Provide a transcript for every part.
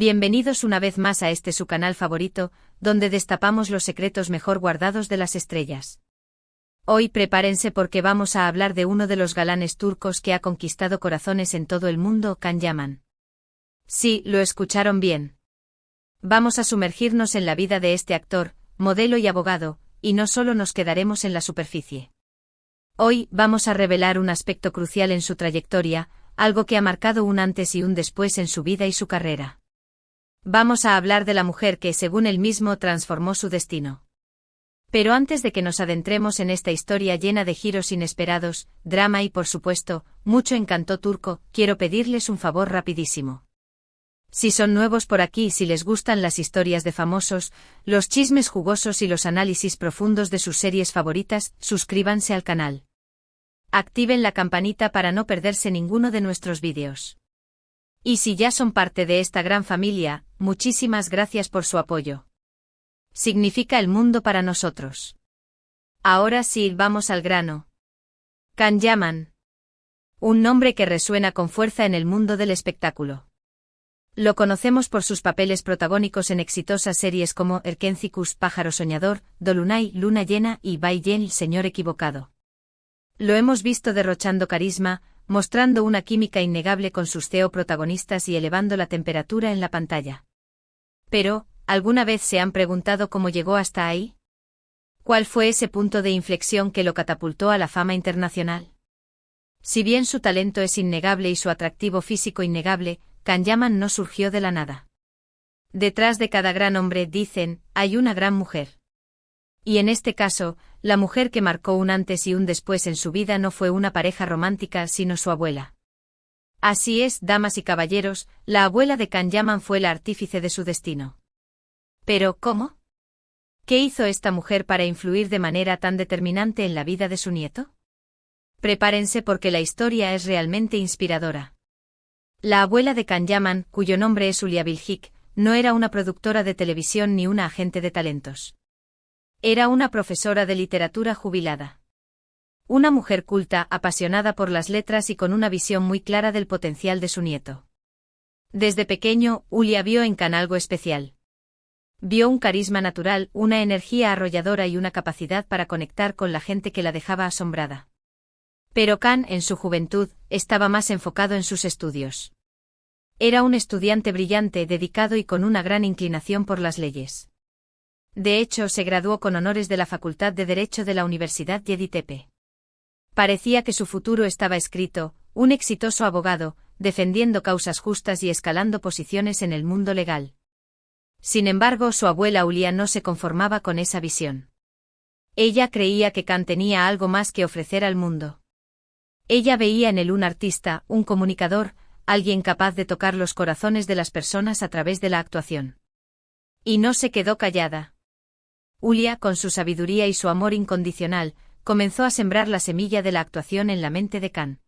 Bienvenidos una vez más a este su canal favorito, donde destapamos los secretos mejor guardados de las estrellas. Hoy prepárense porque vamos a hablar de uno de los galanes turcos que ha conquistado corazones en todo el mundo, Can Yaman. Sí, lo escucharon bien. Vamos a sumergirnos en la vida de este actor, modelo y abogado, y no solo nos quedaremos en la superficie. Hoy vamos a revelar un aspecto crucial en su trayectoria, algo que ha marcado un antes y un después en su vida y su carrera. Vamos a hablar de la mujer que, según él mismo, transformó su destino. Pero antes de que nos adentremos en esta historia llena de giros inesperados, drama y, por supuesto, mucho encanto turco, quiero pedirles un favor rapidísimo. Si son nuevos por aquí, si les gustan las historias de famosos, los chismes jugosos y los análisis profundos de sus series favoritas, suscríbanse al canal. Activen la campanita para no perderse ninguno de nuestros vídeos. Y si ya son parte de esta gran familia, muchísimas gracias por su apoyo. Significa el mundo para nosotros. Ahora sí, vamos al grano. Can Yaman. Un nombre que resuena con fuerza en el mundo del espectáculo. Lo conocemos por sus papeles protagónicos en exitosas series como Erkencikus, Pájaro Soñador, Dolunay, Luna Llena y Bay Yen, Señor Equivocado. Lo hemos visto derrochando carisma, mostrando una química innegable con sus protagonistas y elevando la temperatura en la pantalla. Pero, ¿alguna vez se han preguntado cómo llegó hasta ahí? ¿Cuál fue ese punto de inflexión que lo catapultó a la fama internacional? Si bien su talento es innegable y su atractivo físico innegable, Can Yaman no surgió de la nada. Detrás de cada gran hombre, dicen, hay una gran mujer. Y en este caso, la mujer que marcó un antes y un después en su vida no fue una pareja romántica sino su abuela. Así es, damas y caballeros, la abuela de Can Yaman fue la artífice de su destino. ¿Pero cómo? ¿Qué hizo esta mujer para influir de manera tan determinante en la vida de su nieto? Prepárense porque la historia es realmente inspiradora. La abuela de Can Yaman, cuyo nombre es Hulya Biljik, no era una productora de televisión ni una agente de talentos. Era una profesora de literatura jubilada. Una mujer culta, apasionada por las letras y con una visión muy clara del potencial de su nieto. Desde pequeño, Hulya vio en Can algo especial. Vio un carisma natural, una energía arrolladora y una capacidad para conectar con la gente que la dejaba asombrada. Pero Can, en su juventud, estaba más enfocado en sus estudios. Era un estudiante brillante, dedicado y con una gran inclinación por las leyes. De hecho, se graduó con honores de la Facultad de Derecho de la Universidad Yeditepe. Parecía que su futuro estaba escrito, un exitoso abogado, defendiendo causas justas y escalando posiciones en el mundo legal. Sin embargo, su abuela Hulya no se conformaba con esa visión. Ella creía que Can tenía algo más que ofrecer al mundo. Ella veía en él un artista, un comunicador, alguien capaz de tocar los corazones de las personas a través de la actuación. Y no se quedó callada. Hulya, con su sabiduría y su amor incondicional, comenzó a sembrar la semilla de la actuación en la mente de Can.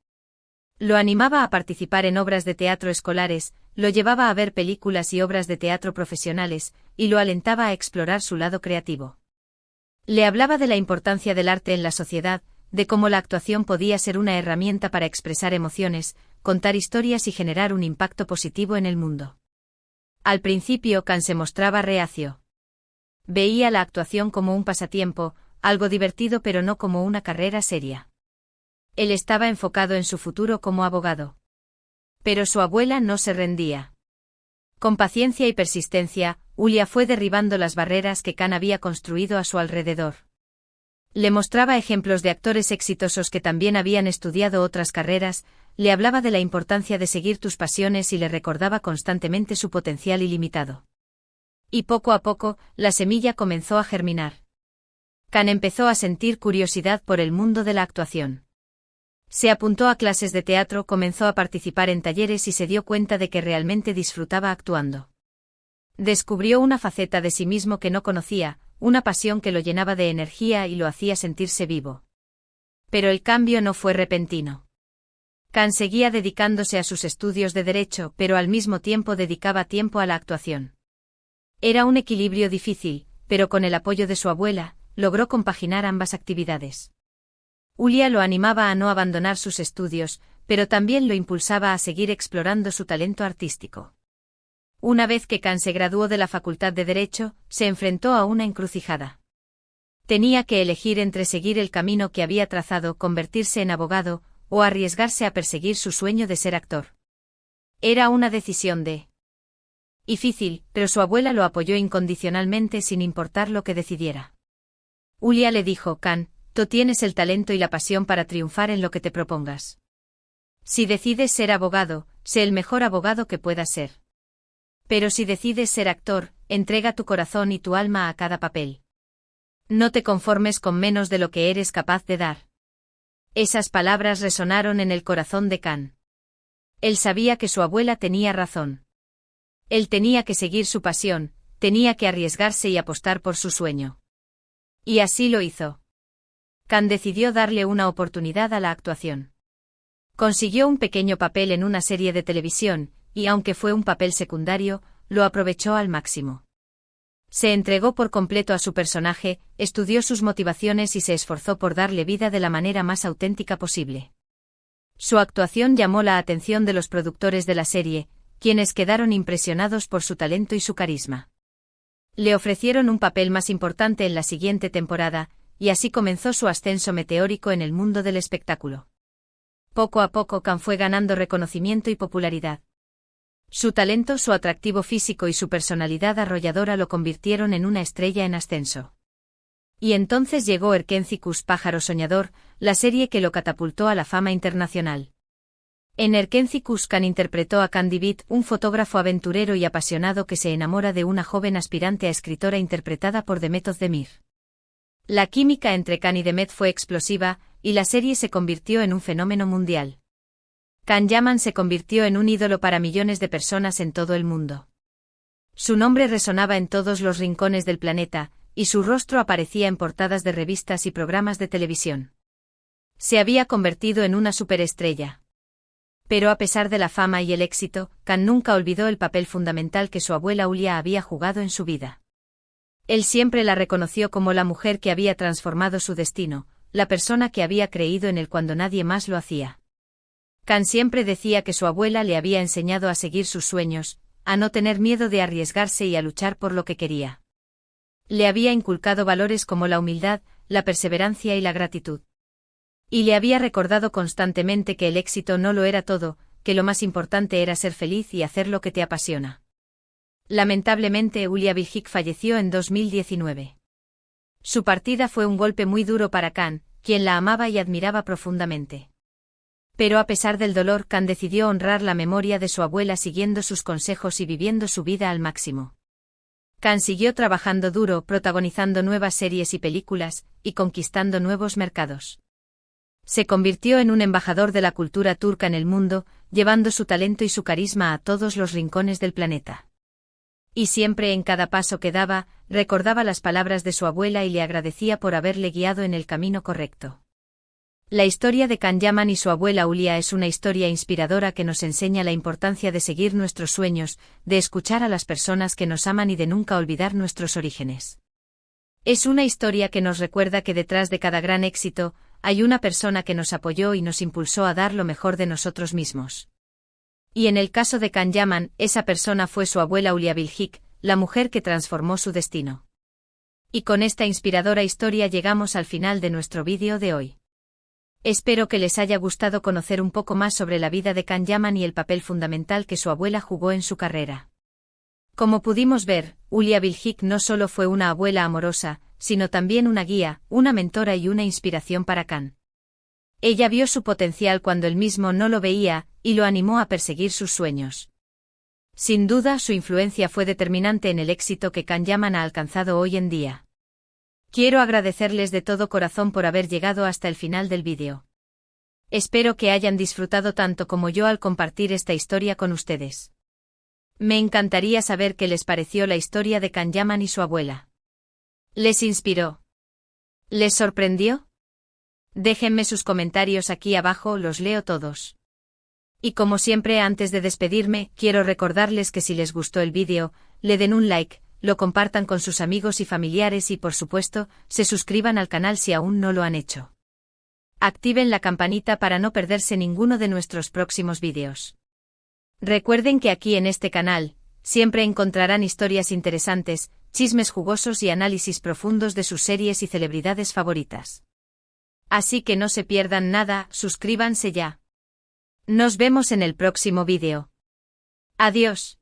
Lo animaba a participar en obras de teatro escolares, lo llevaba a ver películas y obras de teatro profesionales, y lo alentaba a explorar su lado creativo. Le hablaba de la importancia del arte en la sociedad, de cómo la actuación podía ser una herramienta para expresar emociones, contar historias y generar un impacto positivo en el mundo. Al principio, Can se mostraba reacio. Veía la actuación como un pasatiempo, algo divertido pero no como una carrera seria. Él estaba enfocado en su futuro como abogado. Pero su abuela no se rendía. Con paciencia y persistencia, Hulya fue derribando las barreras que Can había construido a su alrededor. Le mostraba ejemplos de actores exitosos que también habían estudiado otras carreras, le hablaba de la importancia de seguir tus pasiones y le recordaba constantemente su potencial ilimitado. Y poco a poco, la semilla comenzó a germinar. Can empezó a sentir curiosidad por el mundo de la actuación. Se apuntó a clases de teatro, comenzó a participar en talleres y se dio cuenta de que realmente disfrutaba actuando. Descubrió una faceta de sí mismo que no conocía, una pasión que lo llenaba de energía y lo hacía sentirse vivo. Pero el cambio no fue repentino. Can seguía dedicándose a sus estudios de derecho, pero al mismo tiempo dedicaba tiempo a la actuación. Era un equilibrio difícil, pero con el apoyo de su abuela, logró compaginar ambas actividades. Hulya lo animaba a no abandonar sus estudios, pero también lo impulsaba a seguir explorando su talento artístico. Una vez que Kan se graduó de la Facultad de Derecho, se enfrentó a una encrucijada. Tenía que elegir entre seguir el camino que había trazado, convertirse en abogado, o arriesgarse a perseguir su sueño de ser actor. Era una decisión difícil, pero su abuela lo apoyó incondicionalmente sin importar lo que decidiera. Ulia le dijo: Kan, tú tienes el talento y la pasión para triunfar en lo que te propongas. Si decides ser abogado, sé el mejor abogado que puedas ser. Pero si decides ser actor, entrega tu corazón y tu alma a cada papel. No te conformes con menos de lo que eres capaz de dar. Esas palabras resonaron en el corazón de Kan. Él sabía que su abuela tenía razón. Él tenía que seguir su pasión, tenía que arriesgarse y apostar por su sueño. Y así lo hizo. Kan decidió darle una oportunidad a la actuación. Consiguió un pequeño papel en una serie de televisión, y aunque fue un papel secundario, lo aprovechó al máximo. Se entregó por completo a su personaje, estudió sus motivaciones y se esforzó por darle vida de la manera más auténtica posible. Su actuación llamó la atención de los productores de la serie, quienes quedaron impresionados por su talento y su carisma. Le ofrecieron un papel más importante en la siguiente temporada, y así comenzó su ascenso meteórico en el mundo del espectáculo. Poco a poco Kan fue ganando reconocimiento y popularidad. Su talento, su atractivo físico y su personalidad arrolladora lo convirtieron en una estrella en ascenso. Y entonces llegó Erkencicus Pájaro Soñador, la serie que lo catapultó a la fama internacional. En Erkencicus Kan interpretó a Candy Beat, un fotógrafo aventurero y apasionado que se enamora de una joven aspirante a escritora interpretada por Demet Özdemir. La química entre Kan y Demet fue explosiva, y la serie se convirtió en un fenómeno mundial. Can Yaman se convirtió en un ídolo para millones de personas en todo el mundo. Su nombre resonaba en todos los rincones del planeta, y su rostro aparecía en portadas de revistas y programas de televisión. Se había convertido en una superestrella. Pero a pesar de la fama y el éxito, Kan nunca olvidó el papel fundamental que su abuela Ulia había jugado en su vida. Él siempre la reconoció como la mujer que había transformado su destino, la persona que había creído en él cuando nadie más lo hacía. Kan siempre decía que su abuela le había enseñado a seguir sus sueños, a no tener miedo de arriesgarse y a luchar por lo que quería. Le había inculcado valores como la humildad, la perseverancia y la gratitud. Y le había recordado constantemente que el éxito no lo era todo, que lo más importante era ser feliz y hacer lo que te apasiona. Lamentablemente Ulia Biljik falleció en 2019. Su partida fue un golpe muy duro para Kan, quien la amaba y admiraba profundamente. Pero a pesar del dolor, Kan decidió honrar la memoria de su abuela siguiendo sus consejos y viviendo su vida al máximo. Kan siguió trabajando duro, protagonizando nuevas series y películas, y conquistando nuevos mercados. Se convirtió en un embajador de la cultura turca en el mundo, llevando su talento y su carisma a todos los rincones del planeta. Y siempre en cada paso que daba, recordaba las palabras de su abuela y le agradecía por haberle guiado en el camino correcto. La historia de Can Yaman y su abuela Ulia es una historia inspiradora que nos enseña la importancia de seguir nuestros sueños, de escuchar a las personas que nos aman y de nunca olvidar nuestros orígenes. Es una historia que nos recuerda que detrás de cada gran éxito, hay una persona que nos apoyó y nos impulsó a dar lo mejor de nosotros mismos. Y en el caso de Can Yaman, esa persona fue su abuela Ulia Biljik, la mujer que transformó su destino. Y con esta inspiradora historia llegamos al final de nuestro vídeo de hoy. Espero que les haya gustado conocer un poco más sobre la vida de Can Yaman y el papel fundamental que su abuela jugó en su carrera. Como pudimos ver, Ulia Biljik no solo fue una abuela amorosa, sino también una guía, una mentora y una inspiración para Can. Ella vio su potencial cuando él mismo no lo veía, y lo animó a perseguir sus sueños. Sin duda, su influencia fue determinante en el éxito que Can Yaman ha alcanzado hoy en día. Quiero agradecerles de todo corazón por haber llegado hasta el final del vídeo. Espero que hayan disfrutado tanto como yo al compartir esta historia con ustedes. Me encantaría saber qué les pareció la historia de Can Yaman y su abuela. ¿Les inspiró? ¿Les sorprendió? Déjenme sus comentarios aquí abajo, los leo todos. Y como siempre, antes de despedirme, quiero recordarles que si les gustó el vídeo, le den un like, lo compartan con sus amigos y familiares y por supuesto, se suscriban al canal si aún no lo han hecho. Activen la campanita para no perderse ninguno de nuestros próximos vídeos. Recuerden que aquí en este canal, siempre encontrarán historias interesantes, chismes jugosos y análisis profundos de sus series y celebridades favoritas. Así que no se pierdan nada, suscríbanse ya. Nos vemos en el próximo vídeo. Adiós.